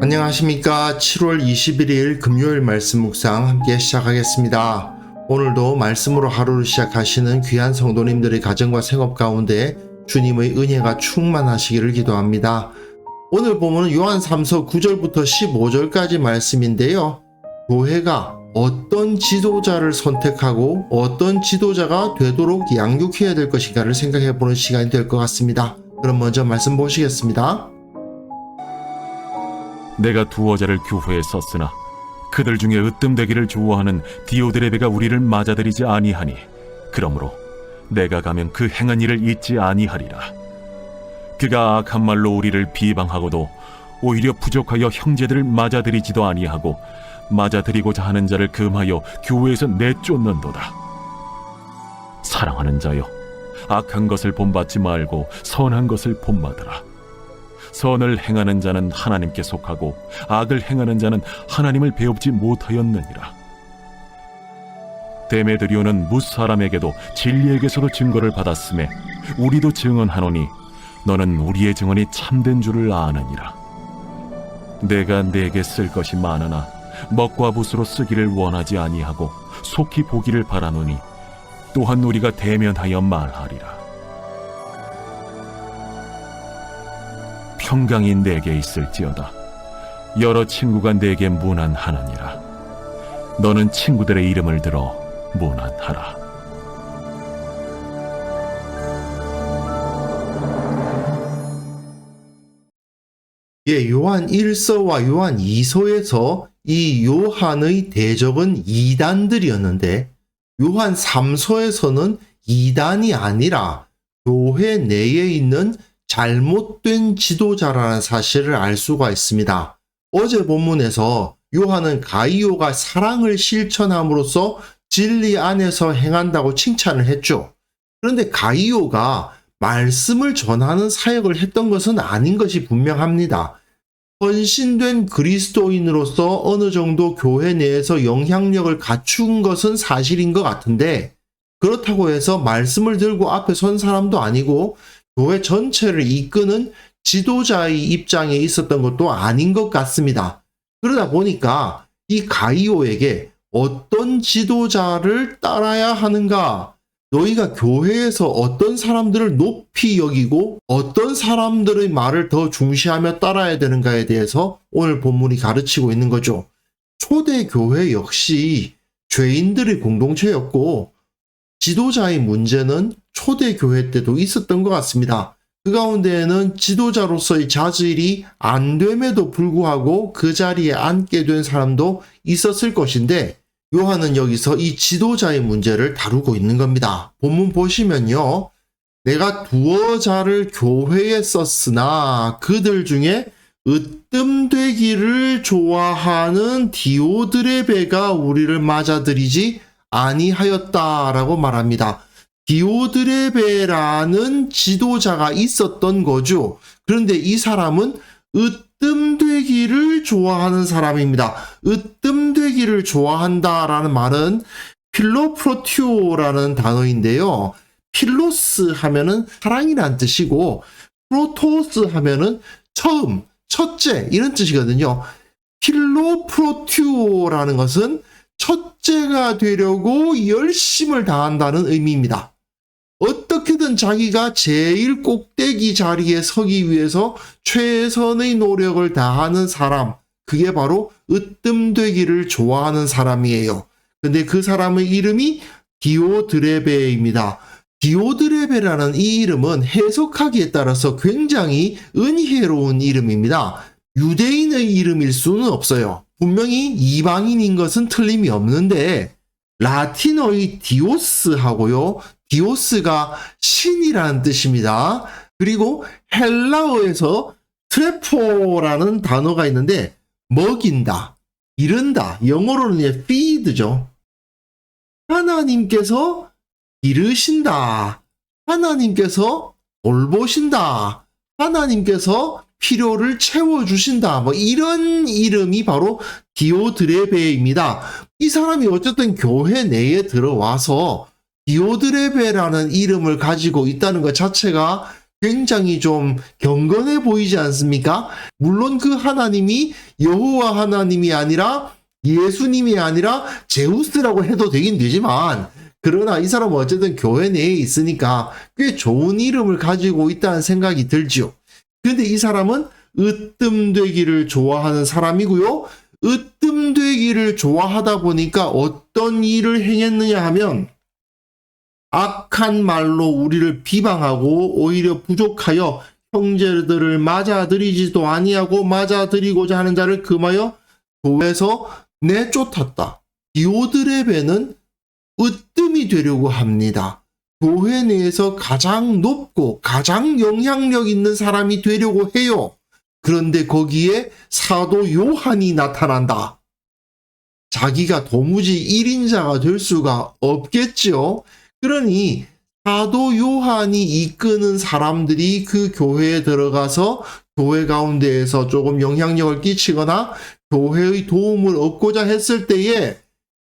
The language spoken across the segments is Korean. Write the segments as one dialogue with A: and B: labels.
A: 안녕하십니까. 7월 21일 금요일 말씀 묵상 함께 시작하겠습니다. 오늘도 말씀으로 하루를 시작하시는 귀한 성도님들의 가정과 생업 가운데 주님의 은혜가 충만하시기를 기도합니다. 오늘 보면 요한 3서 9절부터 15절까지 말씀인데요. 교회가 어떤 지도자를 선택하고 어떤 지도자가 되도록 양육해야 될 것인가를 생각해 보는 시간이 될 것 같습니다. 그럼 먼저 말씀 보시겠습니다.
B: 내가 두어자를 교회에 썼으나 그들 중에 으뜸되기를 좋아하는 디오드레베가 우리를 맞아들이지 아니하니 그러므로 내가 가면 그 행한 일을 잊지 아니하리라. 그가 악한 말로 우리를 비방하고도 오히려 부족하여 형제들을 맞아들이지도 아니하고 맞아들이고자 하는 자를 금하여 교회에서 내쫓는도다. 사랑하는 자여, 악한 것을 본받지 말고 선한 것을 본받으라. 선을 행하는 자는 하나님께 속하고 악을 행하는 자는 하나님을 배웁지 못하였느니라. 데메드리오는 무사람에게도 진리에게서도 증거를 받았음에 우리도 증언하노니 너는 우리의 증언이 참된 줄을 아느니라. 내가 네게 쓸 것이 많으나 먹과 붓으로 쓰기를 원하지 아니하고 속히 보기를 바라노니 또한 우리가 대면하여 말하리라. 평강이 내게 있을지어다. 여러 친구가 내게 문안하느니라. 너는 친구들의 이름을 들어 문안하라.
A: 요한 1서와 요한 2서에서 이 요한의 대적은 이단들이었는데 요한 3서에서는 이단이 아니라 교회 내에 있는 잘못된 지도자라는 사실을 알 수가 있습니다. 어제 본문에서 요한은 가이오가 사랑을 실천함으로써 진리 안에서 행한다고 칭찬을 했죠. 그런데 가이오가 말씀을 전하는 사역을 했던 것은 아닌 것이 분명합니다. 헌신된 그리스도인으로서 어느 정도 교회 내에서 영향력을 갖춘 것은 사실인 것 같은데 그렇다고 해서 말씀을 들고 앞에 선 사람도 아니고 교회 전체를 이끄는 지도자의 입장에 있었던 것도 아닌 것 같습니다. 그러다 보니까 이 가이오에게 어떤 지도자를 따라야 하는가? 너희가 교회에서 어떤 사람들을 높이 여기고 어떤 사람들의 말을 더 중시하며 따라야 되는가에 대해서 오늘 본문이 가르치고 있는 거죠. 초대 교회 역시 죄인들의 공동체였고 지도자의 문제는 초대 교회 때도 있었던 것 같습니다. 그 가운데에는 지도자로서의 자질이 안 됨에도 불구하고 그 자리에 앉게 된 사람도 있었을 것인데 요한은 여기서 이 지도자의 문제를 다루고 있는 겁니다. 본문 보시면요. 내가 두어 자를 교회에 썼으나 그들 중에 으뜸되기를 좋아하는 디오드레베가 우리를 맞아들이지 아니하였다라고 말합니다. 디오드레베라는 지도자가 있었던 거죠. 그런데 이 사람은 으뜸되기를 좋아하는 사람입니다. 으뜸되기를 좋아한다라는 말은 필로프로티오라는 단어인데요. 필로스 하면은 사랑이란 뜻이고 프로토스 하면은 처음, 첫째 이런 뜻이거든요. 필로프로티오라는 것은 첫째가 되려고 열심을 다한다는 의미입니다. 어떻게든 자기가 제일 꼭대기 자리에 서기 위해서 최선의 노력을 다하는 사람, 그게 바로 으뜸되기를 좋아하는 사람이에요. 근데 그 사람의 이름이 디오드레베입니다. 디오드레베라는 이 이름은 해석하기에 따라서 굉장히 은혜로운 이름입니다. 유대인의 이름일 수는 없어요. 분명히 이방인인 것은 틀림이 없는데 라틴어의 디오스하고요. 디오스가 신이라는 뜻입니다. 그리고 헬라어에서 트레포라는 단어가 있는데 먹인다, 기른다, 영어로는 feed죠. 하나님께서 기르신다, 하나님께서 돌보신다, 하나님께서 필요를 채워주신다. 이런 이름이 바로 디오드레베입니다. 이 사람이 어쨌든 교회 내에 들어와서 디오드레베라는 이름을 가지고 있다는 것 자체가 굉장히 좀 경건해 보이지 않습니까? 물론 그 하나님이 여호와 하나님이 아니라 예수님이 아니라 제우스라고 해도 되긴 되지만, 그러나 이 사람은 어쨌든 교회 내에 있으니까 꽤 좋은 이름을 가지고 있다는 생각이 들지요. 그런데 이 사람은 으뜸되기를 좋아하는 사람이고요. 으뜸되기를 좋아하다 보니까 어떤 일을 행했느냐 하면, 악한 말로 우리를 비방하고 오히려 부족하여 형제들을 맞아들이지도 아니하고 맞아들이고자 하는 자를 금하여 교회에서 내쫓았다. 디오드레베는 으뜸이 되려고 합니다. 교회 내에서 가장 높고 가장 영향력 있는 사람이 되려고 해요. 그런데 거기에 사도 요한이 나타난다. 자기가 도무지 1인자가 될 수가 없겠죠. 그러니 사도 요한이 이끄는 사람들이 그 교회에 들어가서 교회 가운데에서 조금 영향력을 끼치거나 교회의 도움을 얻고자 했을 때에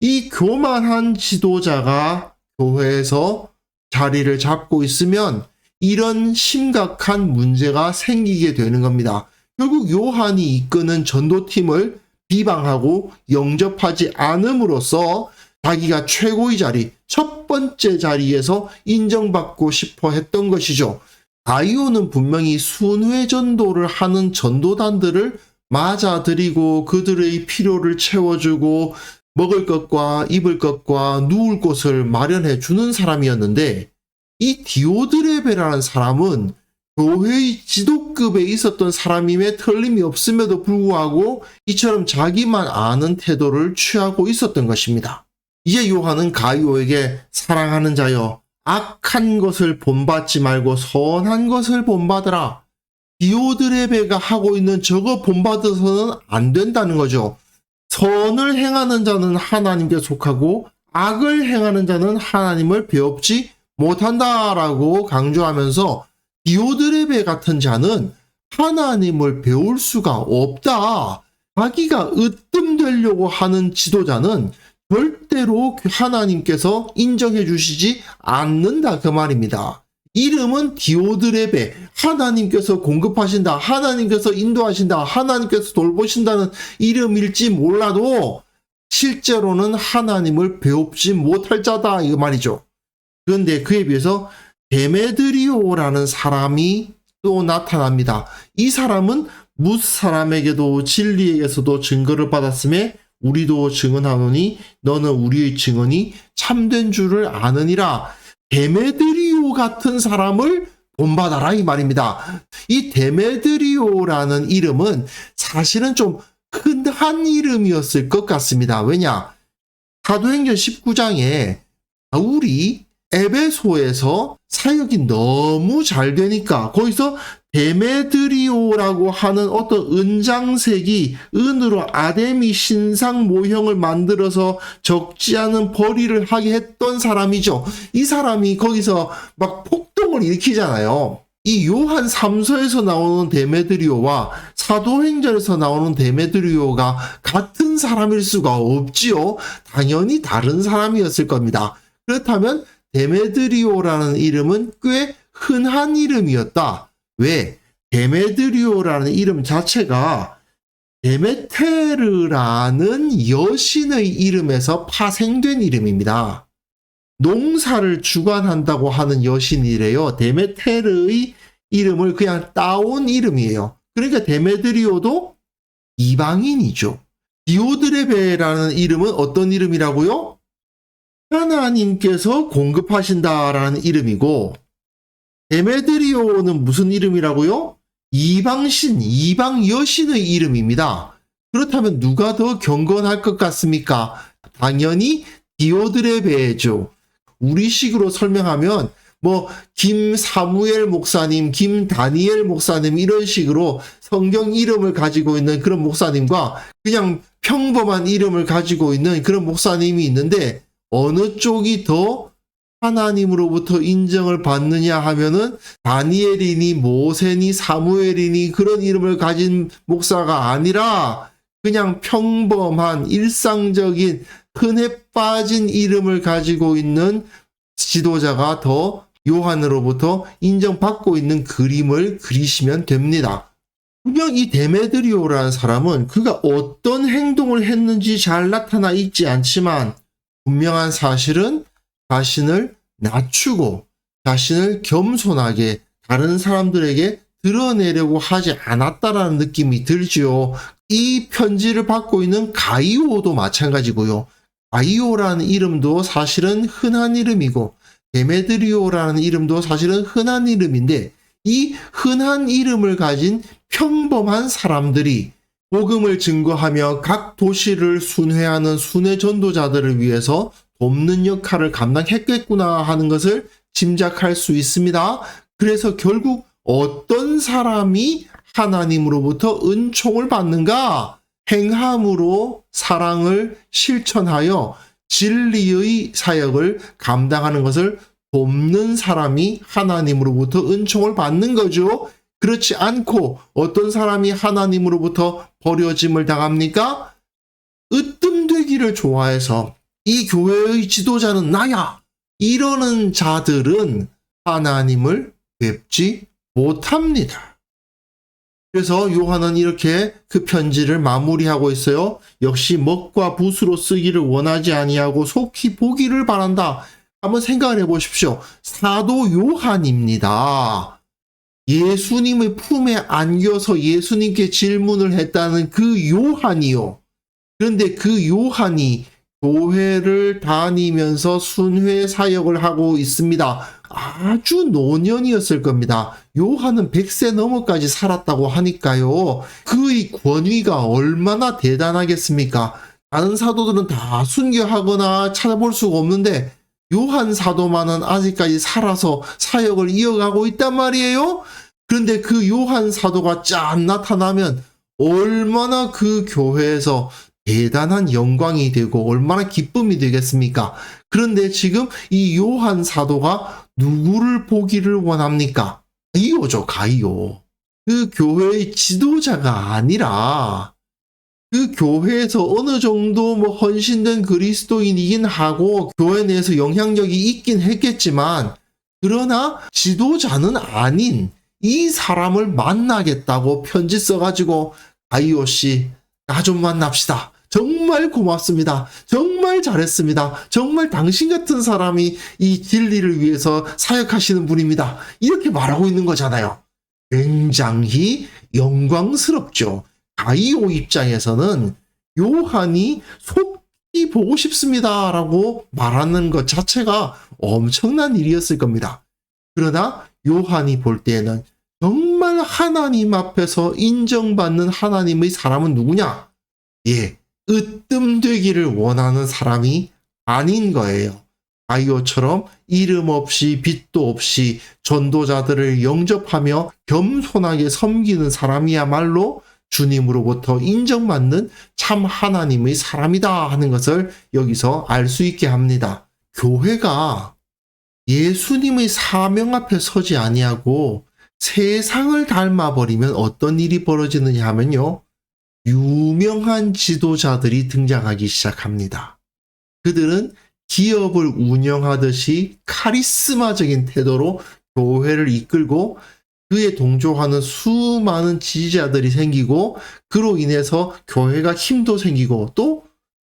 A: 이 교만한 지도자가 교회에서 자리를 잡고 있으면 이런 심각한 문제가 생기게 되는 겁니다. 결국 요한이 이끄는 전도팀을 비방하고 영접하지 않음으로써 자기가 최고의 자리, 첫 번째 자리에서 인정받고 싶어 했던 것이죠. 가이오는 분명히 순회 전도를 하는 전도단들을 맞아들이고 그들의 필요를 채워주고 먹을 것과 입을 것과 누울 곳을 마련해 주는 사람이었는데, 이 디오드레베라는 사람은 교회의 지도급에 있었던 사람임에 틀림이 없음에도 불구하고 이처럼 자기만 아는 태도를 취하고 있었던 것입니다. 이제 요한은 가이오에게 사랑하는 자여, 악한 것을 본받지 말고 선한 것을 본받으라. 디오드레베가 하고 있는 저거 본받아서는 안 된다는 거죠. 선을 행하는 자는 하나님께 속하고 악을 행하는 자는 하나님을 배웁지 못한다라고 강조하면서 디오드레베 같은 자는 하나님을 배울 수가 없다. 자기가 으뜸되려고 하는 지도자는 절대로 하나님께서 인정해 주시지 않는다 그 말입니다. 이름은 디오드레베, 하나님께서 공급하신다, 하나님께서 인도하신다, 하나님께서 돌보신다는 이름일지 몰라도 실제로는 하나님을 배웁지 못할 자다 이 말이죠. 그런데 그에 비해서 데메드리오라는 사람이 또 나타납니다. 이 사람은 뭇 사람에게도 진리에게서도 증거를 받았음에 우리도 증언하노니 너는 우리의 증언이 참된 줄을 아느니라. 데메드리오 같은 사람을 본받아라 이 말입니다. 이 데메드리오라는 이름은 사실은 좀 흔한 이름이었을 것 같습니다. 왜냐? 사도행전 19장에 바울이 에베소에서 사역이 너무 잘 되니까 거기서 데메드리오라고 하는 어떤 은장색이 은으로 아데미 신상 모형을 만들어서 적지 않은 벌이를 하게 했던 사람이죠. 이 사람이 거기서 막 폭동을 일으키잖아요. 이 요한 3서에서 나오는 데메드리오와 사도행전에서 나오는 데메드리오가 같은 사람일 수가 없지요. 당연히 다른 사람이었을 겁니다. 그렇다면 데메드리오라는 이름은 꽤 흔한 이름이었다. 왜? 데메드리오라는 이름 자체가 데메테르라는 여신의 이름에서 파생된 이름입니다. 농사를 주관한다고 하는 여신이래요. 데메테르의 이름을 그냥 따온 이름이에요. 그러니까 데메드리오도 이방인이죠. 디오드레베라는 이름은 어떤 이름이라고요? 하나님께서 공급하신다라는 이름이고, 데메드리오는 무슨 이름이라고요? 이방신, 이방 여신의 이름입니다. 그렇다면 누가 더 경건할 것 같습니까? 당연히 디오드레베죠. 우리식으로 설명하면 김 사무엘 목사님, 김 다니엘 목사님 이런 식으로 성경 이름을 가지고 있는 그런 목사님과 그냥 평범한 이름을 가지고 있는 그런 목사님이 있는데 어느 쪽이 더 하나님으로부터 인정을 받느냐 하면은 다니엘이니 모세니 사무엘이니 그런 이름을 가진 목사가 아니라 그냥 평범한 일상적인 흔해 빠진 이름을 가지고 있는 지도자가 더 요한으로부터 인정받고 있는 그림을 그리시면 됩니다. 분명 이 데메드리오라는 사람은 그가 어떤 행동을 했는지 잘 나타나 있지 않지만 분명한 사실은 자신을 낮추고 자신을 겸손하게 다른 사람들에게 드러내려고 하지 않았다라는 느낌이 들지요. 이 편지를 받고 있는 가이오도 마찬가지고요. 가이오라는 이름도 사실은 흔한 이름이고 데메드리오라는 이름도 사실은 흔한 이름인데 이 흔한 이름을 가진 평범한 사람들이 복음을 증거하며 각 도시를 순회하는 순회 전도자들을 위해서 돕는 역할을 감당했겠구나 하는 것을 짐작할 수 있습니다. 그래서 결국 어떤 사람이 하나님으로부터 은총을 받는가? 행함으로 사랑을 실천하여 진리의 사역을 감당하는 것을 돕는 사람이 하나님으로부터 은총을 받는 거죠. 그렇지 않고 어떤 사람이 하나님으로부터 버려짐을 당합니까? 으뜸되기를 좋아해서 이 교회의 지도자는 나야! 이러는 자들은 하나님을 뵙지 못합니다. 그래서 요한은 이렇게 그 편지를 마무리하고 있어요. 역시 먹과 붓으로 쓰기를 원하지 아니하고 속히 보기를 바란다. 한번 생각을 해보십시오. 사도 요한입니다. 예수님의 품에 안겨서 예수님께 질문을 했다는 그 요한이요. 그런데 그 요한이 교회를 다니면서 순회 사역을 하고 있습니다. 아주 노년이었을 겁니다. 요한은 100세 넘어까지 살았다고 하니까요. 그의 권위가 얼마나 대단하겠습니까? 다른 사도들은 다 순교하거나 찾아볼 수가 없는데 요한 사도만은 아직까지 살아서 사역을 이어가고 있단 말이에요. 그런데 그 요한 사도가 쫙 나타나면 얼마나 그 교회에서 대단한 영광이 되고 얼마나 기쁨이 되겠습니까? 그런데 지금 이 요한 사도가 누구를 보기를 원합니까? 가이오죠, 가이오. 그 교회의 지도자가 아니라 그 교회에서 어느 정도 헌신된 그리스도인이긴 하고 교회 내에서 영향력이 있긴 했겠지만 그러나 지도자는 아닌 이 사람을 만나겠다고 편지 써가지고 가이오 씨, 나 좀 만납시다. 정말 고맙습니다. 정말 잘했습니다. 정말 당신 같은 사람이 이 진리를 위해서 사역하시는 분입니다. 이렇게 말하고 있는 거잖아요. 굉장히 영광스럽죠. 가이오 입장에서는 요한이 속히 보고 싶습니다 라고 말하는 것 자체가 엄청난 일이었을 겁니다. 그러나 요한이 볼 때에는 정말 하나님 앞에서 인정받는 하나님의 사람은 누구냐? 예, 으뜸되기를 원하는 사람이 아닌 거예요. 가이오처럼 이름 없이 빚도 없이 전도자들을 영접하며 겸손하게 섬기는 사람이야말로 주님으로부터 인정받는 참 하나님의 사람이다 하는 것을 여기서 알 수 있게 합니다. 교회가 예수님의 사명 앞에 서지 아니하고 세상을 닮아버리면 어떤 일이 벌어지느냐 하면요. 유명한 지도자들이 등장하기 시작합니다. 그들은 기업을 운영하듯이 카리스마적인 태도로 교회를 이끌고 그에 동조하는 수많은 지지자들이 생기고 그로 인해서 교회가 힘도 생기고 또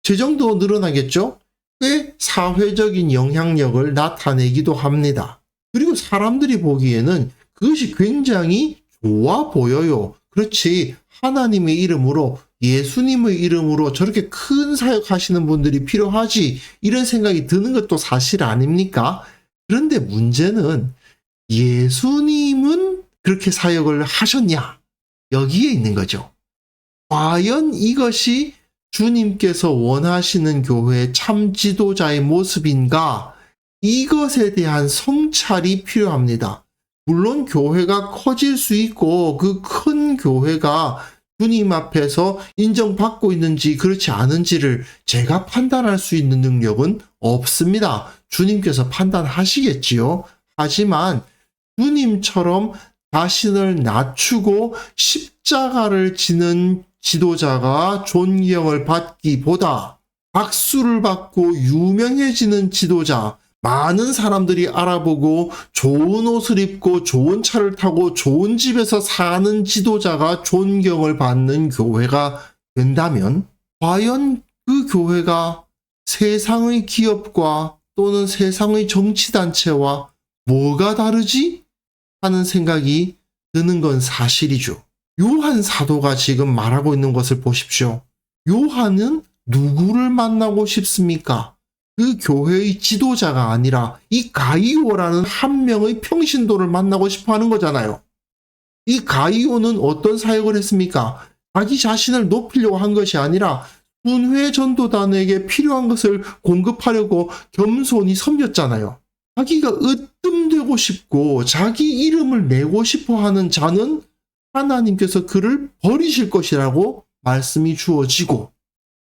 A: 재정도 늘어나겠죠? 꽤 사회적인 영향력을 나타내기도 합니다. 그리고 사람들이 보기에는 그것이 굉장히 좋아 보여요. 그렇지, 하나님의 이름으로 예수님의 이름으로 저렇게 큰 사역하시는 분들이 필요하지 이런 생각이 드는 것도 사실 아닙니까? 그런데 문제는 예수님은 그렇게 사역을 하셨냐? 여기에 있는 거죠. 과연 이것이 주님께서 원하시는 교회의 참 지도자의 모습인가? 이것에 대한 성찰이 필요합니다. 물론 교회가 커질 수 있고 그 큰 교회가 주님 앞에서 인정받고 있는지 그렇지 않은지를 제가 판단할 수 있는 능력은 없습니다. 주님께서 판단하시겠지요. 하지만 주님처럼 자신을 낮추고 십자가를 지는 지도자가 존경을 받기보다 박수를 받고 유명해지는 지도자, 많은 사람들이 알아보고 좋은 옷을 입고 좋은 차를 타고 좋은 집에서 사는 지도자가 존경을 받는 교회가 된다면 과연 그 교회가 세상의 기업과 또는 세상의 정치단체와 뭐가 다르지? 하는 생각이 드는 건 사실이죠. 요한 사도가 지금 말하고 있는 것을 보십시오. 요한은 누구를 만나고 싶습니까? 그 교회의 지도자가 아니라 이 가이오라는 한 명의 평신도를 만나고 싶어 하는 거잖아요. 이 가이오는 어떤 사역을 했습니까? 자기 자신을 높이려고 한 것이 아니라 순회 전도단에게 필요한 것을 공급하려고 겸손히 섬겼잖아요. 자기가 으뜸되고 싶고 자기 이름을 내고 싶어 하는 자는 하나님께서 그를 버리실 것이라고 말씀이 주어지고,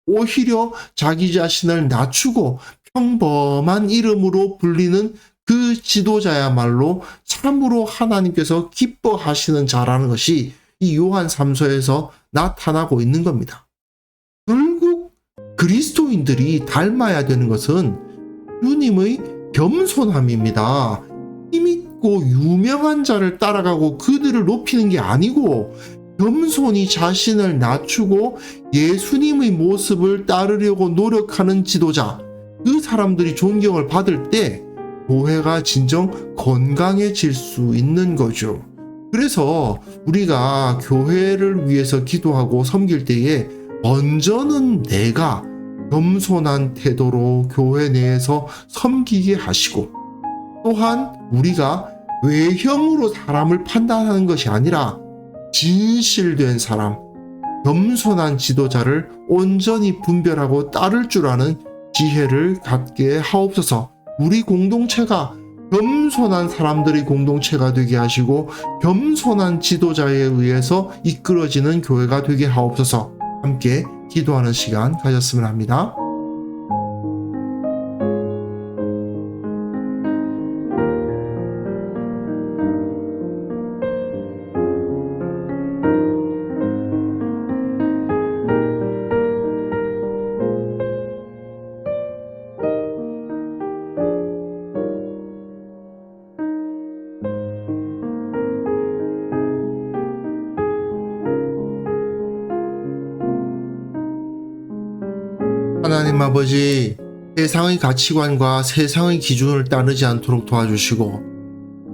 A: 오히려 자기 자신을 낮추고 평범한 이름으로 불리는 그 지도자야말로 참으로 하나님께서 기뻐하시는 자라는 것이 이 요한 3서에서 나타나고 있는 겁니다. 결국 그리스도인들이 닮아야 되는 것은 주님의 겸손함입니다. 힘있고 유명한 자를 따라가고 그들을 높이는 게 아니고 겸손히 자신을 낮추고 예수님의 모습을 따르려고 노력하는 지도자, 그 사람들이 존경을 받을 때 교회가 진정 건강해질 수 있는 거죠. 그래서 우리가 교회를 위해서 기도하고 섬길 때에 먼저는 내가 겸손한 태도로 교회 내에서 섬기게 하시고, 또한 우리가 외형으로 사람을 판단하는 것이 아니라 진실된 사람, 겸손한 지도자를 온전히 분별하고 따를 줄 아는 지혜를 갖게 하옵소서. 우리 공동체가 겸손한 사람들의 공동체가 되게 하시고 겸손한 지도자에 의해서 이끌어지는 교회가 되게 하옵소서. 함께 기도하는 시간 가졌으면 합니다. 하나님 아버지, 세상의 가치관과 세상의 기준을 따르지 않도록 도와주시고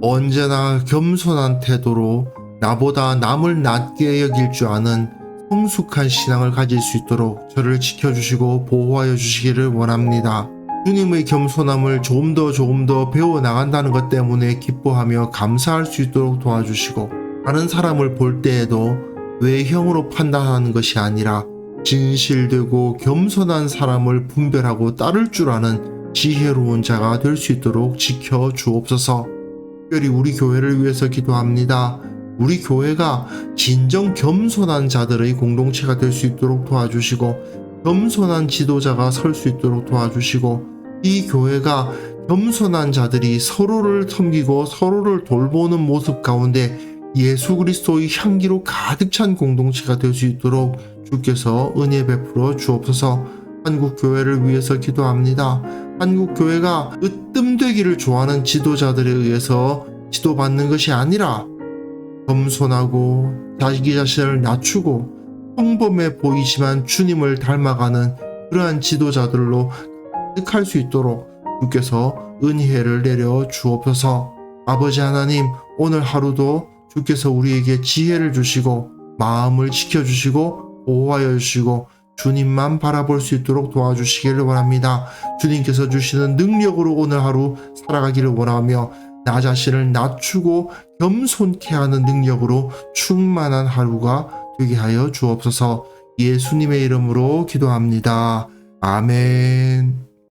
A: 언제나 겸손한 태도로 나보다 남을 낮게 여길 줄 아는 성숙한 신앙을 가질 수 있도록 저를 지켜주시고 보호하여 주시기를 원합니다. 주님의 겸손함을 조금 더 배워나간다는 것 때문에 기뻐하며 감사할 수 있도록 도와주시고, 다른 사람을 볼 때에도 외형으로 판단하는 것이 아니라 진실되고 겸손한 사람을 분별하고 따를 줄 아는 지혜로운 자가 될 수 있도록 지켜 주옵소서. 특별히 우리 교회를 위해서 기도합니다. 우리 교회가 진정 겸손한 자들의 공동체가 될 수 있도록 도와주시고, 겸손한 지도자가 설 수 있도록 도와주시고, 이 교회가 겸손한 자들이 서로를 섬기고 서로를 돌보는 모습 가운데 예수 그리스도의 향기로 가득 찬 공동체가 될 수 있도록 주께서 은혜 베풀어 주옵소서. 한국교회를 위해서 기도합니다. 한국교회가 으뜸되기를 좋아하는 지도자들에 의해서 지도받는 것이 아니라 겸손하고 자기 자신을 낮추고 평범해 보이지만 주님을 닮아가는 그러한 지도자들로 가득할 수 있도록 주께서 은혜를 내려 주옵소서. 아버지 하나님, 오늘 하루도 주께서 우리에게 지혜를 주시고 마음을 지켜주시고 보호하여 주시고 주님만 바라볼 수 있도록 도와주시기를 원합니다. 주님께서 주시는 능력으로 오늘 하루 살아가기를 원하며 나 자신을 낮추고 겸손케 하는 능력으로 충만한 하루가 되게 하여 주옵소서. 예수님의 이름으로 기도합니다. 아멘.